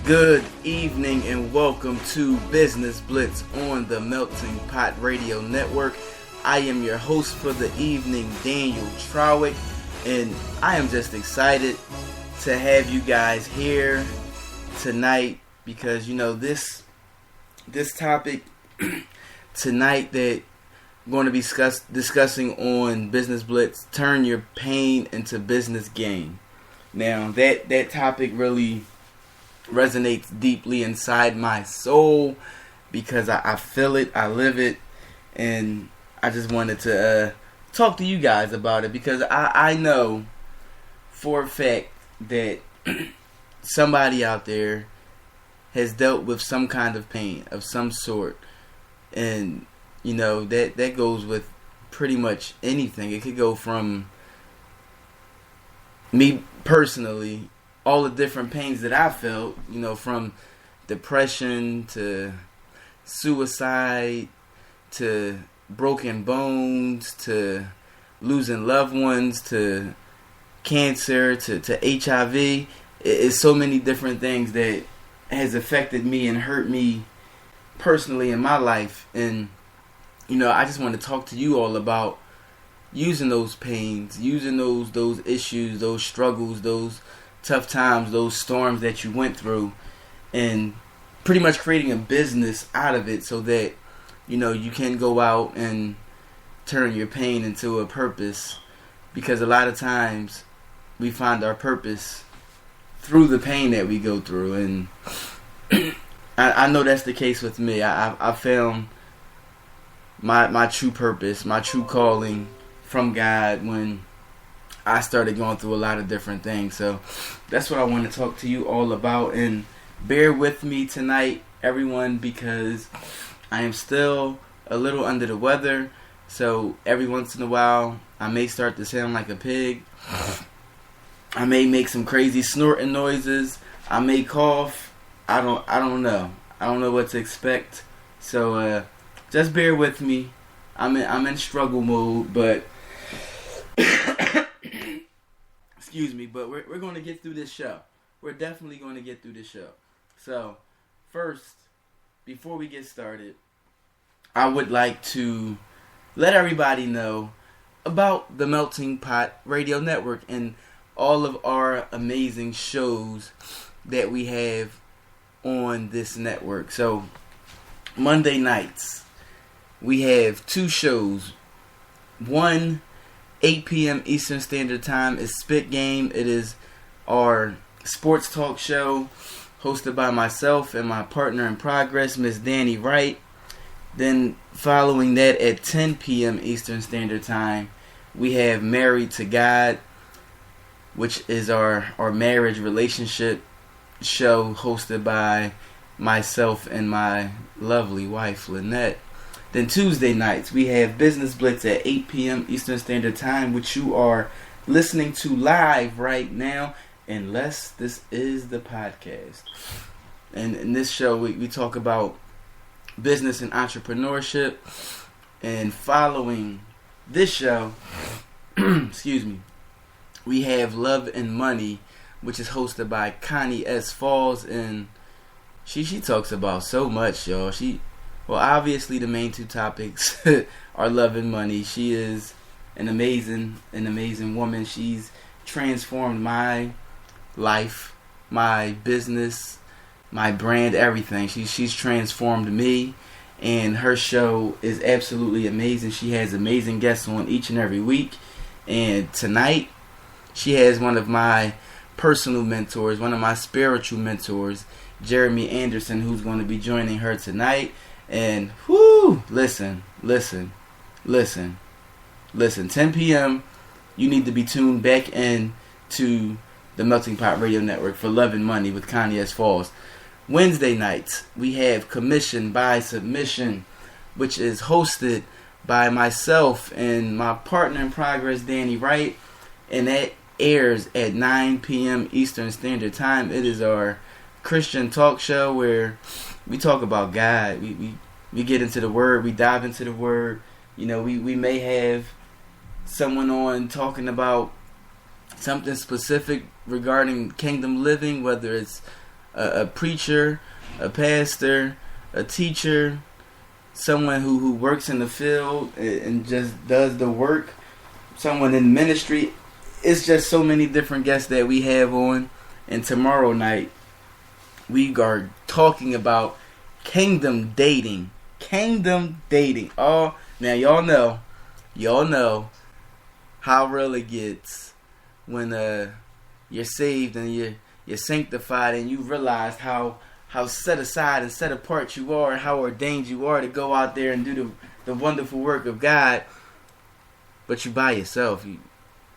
Good evening and welcome to Business Blitz on the Melting Pot Radio Network. I am your host for the evening, Daniel Trowick, and I am just excited to have you guys here tonight because this topic tonight that I'm going to be discussing on Business Blitz, turn your pain into business gain. Now that topic really resonates deeply inside my soul because I feel it, I live it, and I just wanted to talk to you guys about it because I know for a fact that somebody out there has dealt with some kind of pain of some sort, and that goes with pretty much anything. It could go from me personally, all the different pains that I felt, from depression to suicide to broken bones to losing loved ones to cancer to HIV. It's so many different things that has affected me and hurt me personally in my life. And, I just want to talk to you all about using those pains, using those issues, those struggles, those tough times, those storms that you went through, and pretty much creating a business out of it so that you can go out and turn your pain into a purpose, because a lot of times we find our purpose through the pain that we go through. And I know that's the case with me. I found my true purpose, my true calling from God when I started going through a lot of different things. So that's what I want to talk to you all about. And bear with me tonight, everyone, because I am still a little under the weather. So every once in a while, I may start to sound like a pig. I may make some crazy snorting noises. I may cough. I don't know. I don't know what to expect. So just bear with me. I'm in struggle mode, but excuse me, but we're going to get through this show. We're definitely going to get through this show. So, first, before we get started, I would like to let everybody know about the Melting Pot Radio Network and all of our amazing shows that we have on this network. So, Monday nights, we have two shows. One, 8 p.m. Eastern Standard Time is Spit Game. It is our sports talk show hosted by myself and my partner in progress, Miss Danny Wright. Then following that at 10 p.m. Eastern Standard Time, we have Married to God, which is our marriage relationship show hosted by myself and my lovely wife, Lynette. Then Tuesday nights, we have Business Blitz at 8 p.m. Eastern Standard Time, which you are listening to live right now, unless this is the podcast. And in this show, we talk about business and entrepreneurship. And following this show, excuse me, we have Love and Money, which is hosted by Connie S. Falls. And she talks about so much, y'all. Well, obviously the main two topics are love and money. She is an amazing woman. She's transformed my life, my business, my brand, everything. She's transformed me, and her show is absolutely amazing. She has amazing guests on each and every week. And tonight, she has one of my personal mentors, one of my spiritual mentors, Jeremy Anderson, who's going to be joining her tonight. And listen, 10 p.m. you need to be tuned back in to the Melting Pot Radio Network for Love and Money with Connie S. Falls. Wednesday nights, we have Commission by Submission, which is hosted by myself and my partner in progress, Danny Wright, and that airs at 9 p.m. Eastern Standard Time. It is our Christian talk show where we talk about God. We get into the Word. We dive into the Word. We may have someone on talking about something specific regarding kingdom living, whether it's a preacher, a pastor, a teacher, someone who works in the field and just does the work, someone in ministry. It's just so many different guests that we have on. And tomorrow night, we are talking about kingdom dating. Kingdom dating. Oh, now y'all know how real it gets when you're saved and you're sanctified and you realize how set aside and set apart you are and how ordained you are to go out there and do the wonderful work of God. But you by yourself.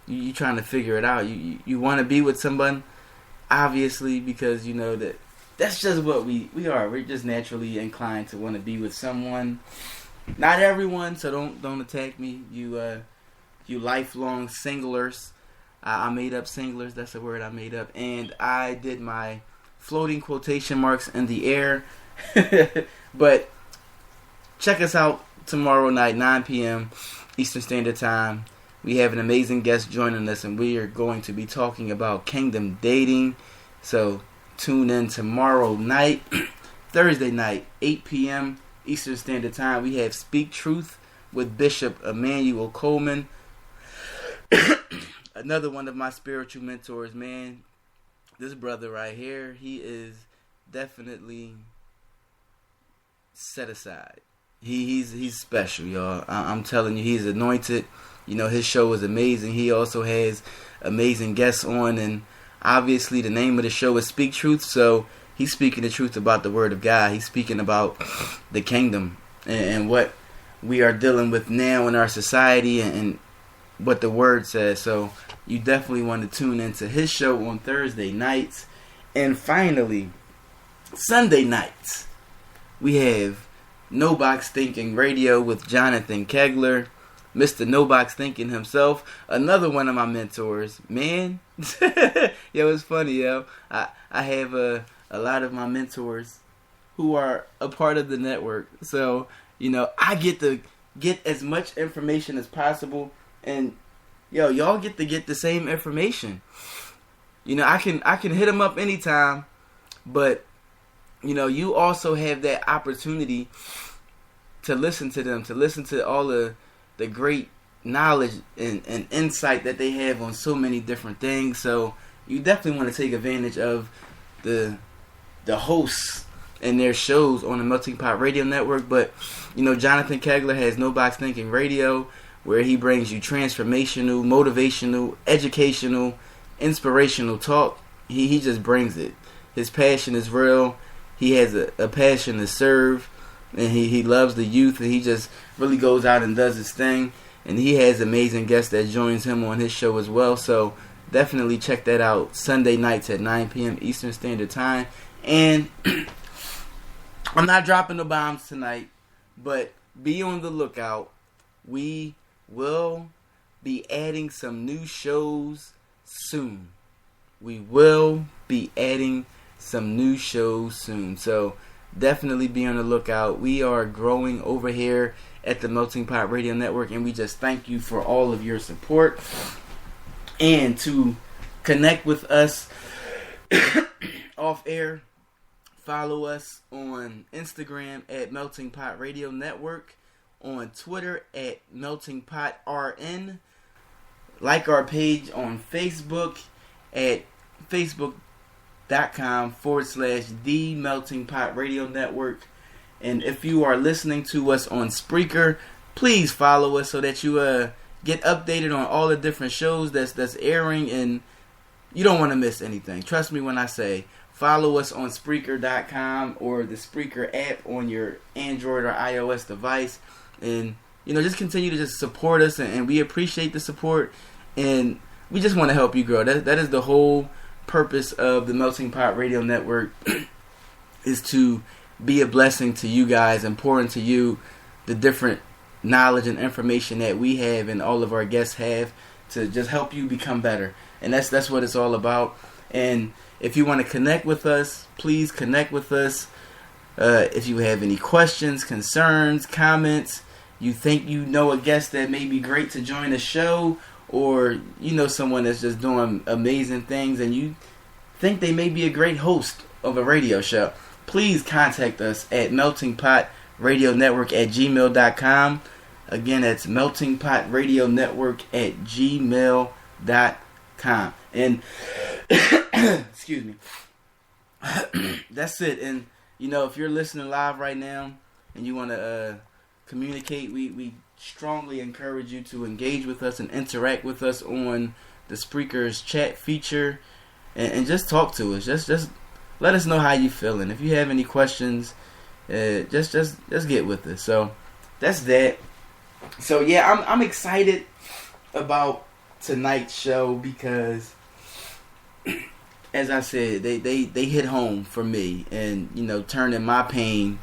You trying to figure it out. You want to be with someone, obviously, because you know that's just what we are. We're just naturally inclined to want to be with someone. Not everyone, so don't attack me. You lifelong singlers. I made up singlers. That's a word I made up, and I did my floating quotation marks in the air. But check us out tomorrow night, 9 p.m. Eastern Standard Time. We have an amazing guest joining us, and we are going to be talking about kingdom dating. So tune in tomorrow night, Thursday night, 8 p.m. Eastern Standard Time. We have Speak Truth with Bishop Emmanuel Coleman. Another one of my spiritual mentors, man. This brother right here, he is definitely set aside. He's special, y'all. I'm telling you, he's anointed. You know, his show is amazing. He also has amazing guests on, and obviously the name of the show is Speak Truth, so he's speaking the truth about the Word of God. He's speaking about the kingdom and what we are dealing with now in our society and what the Word says. So you definitely want to tune into his show on Thursday nights. And finally, Sunday nights, we have No Box Thinking Radio with Jonathan Kegler, Mr. No Box Thinking himself, another one of my mentors. Man, yo, it's funny, yo. I have a lot of my mentors who are a part of the network. So, you know, I get to get as much information as possible, and yo, y'all get to get the same information. You know, I can hit them up anytime, but you know, you also have that opportunity to listen to them, to listen to all the great knowledge and insight that they have on so many different things. So you definitely want to take advantage of the hosts and their shows on the Melting Pot Radio Network. But you know, Jonathan Kegler has No Box Thinking Radio, where he brings you transformational, motivational, educational, inspirational talk. He just brings it. His passion is real. He has a passion to serve, and he loves the youth, and he just really goes out and does his thing. And he has amazing guests that joins him on his show as well. So definitely check that out Sunday nights at 9 p.m. Eastern Standard Time. And I'm not dropping the bombs tonight, but be on the lookout. We will be adding some new shows soon. We will be adding some new shows soon. So definitely be on the lookout. We are growing over here at the Melting Pot Radio Network, and we just thank you for all of your support. And to connect with us off air, follow us on Instagram at Melting Pot Radio Network, on Twitter at Melting Pot RN. Like our page on Facebook at facebook.com/The Melting Pot Radio Network. And if you are listening to us on Spreaker, please follow us so that you get updated on all the different shows that's airing, and you don't want to miss anything. Trust me when I say follow us on Spreaker.com or the Spreaker app on your Android or iOS device. And, you know, just continue to just support us, and we appreciate the support, and we just want to help you grow. That is the whole purpose of the Melting Pot Radio Network, is to be a blessing to you guys and pour into you the different knowledge and information that we have and all of our guests have to just help you become better. And that's what it's all about. And if you want to connect with us, please connect with us. If you have any questions, concerns, comments, you think you know a guest that may be great to join the show, or you know someone that's just doing amazing things and you think they may be a great host of a radio show, please contact us at meltingpotradionetwork@gmail.com. Again, that's meltingpotradionetwork@gmail.com. And excuse me. That's it. And if you're listening live right now and you want to communicate, we strongly encourage you to engage with us and interact with us on the Spreaker's chat feature, and just talk to us. Just let us know how you feeling. If you have any questions, just get with us. So that's that. So yeah, I'm excited about tonight's show because, as I said, they hit home for me, and turning my pain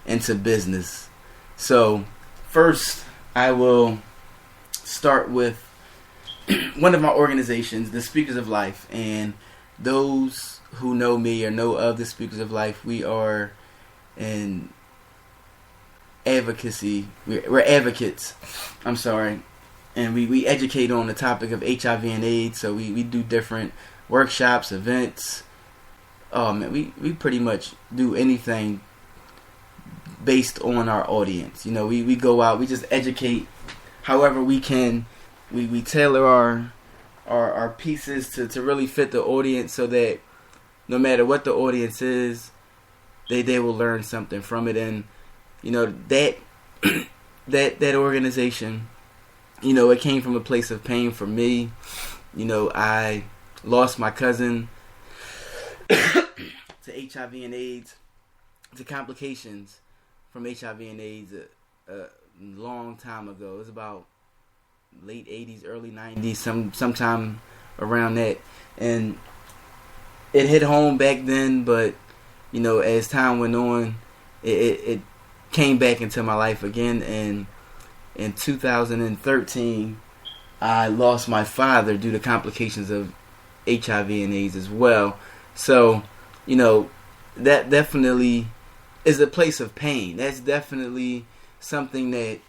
into business. So first, I will start with one of my organizations, the Speakers of Life. And those who know me or know of the Speakers of Life, we are in advocacy. We're advocates. I'm sorry. And we educate on the topic of HIV and AIDS. So we do different workshops, events. Oh man, we pretty much do anything based on our audience. We go out, we just educate however we can. We tailor our pieces to really fit the audience, so that no matter what the audience is, they will learn something from it. And that that organization, it came from a place of pain for me. I lost my cousin to HIV and AIDS, to complications from HIV and AIDS a long time ago. It was about late 80s, early 90s, sometime around that. And it hit home back then, but as time went on, it came back into my life again. And in 2013, I lost my father due to complications of HIV and AIDS as well. So, that definitely is a place of pain. That's definitely something that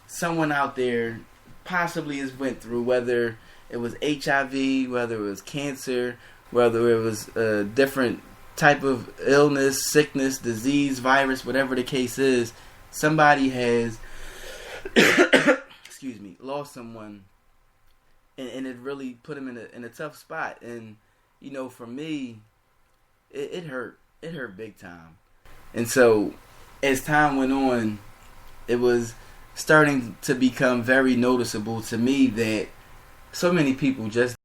someone out there possibly has went through, whether it was HIV, whether it was cancer, whether it was a different type of illness, sickness, disease, virus, whatever the case is. Somebody has lost someone, and it really put him in a tough spot. And for me, it hurt big time. And so as time went on, it was starting to become very noticeable to me that so many people just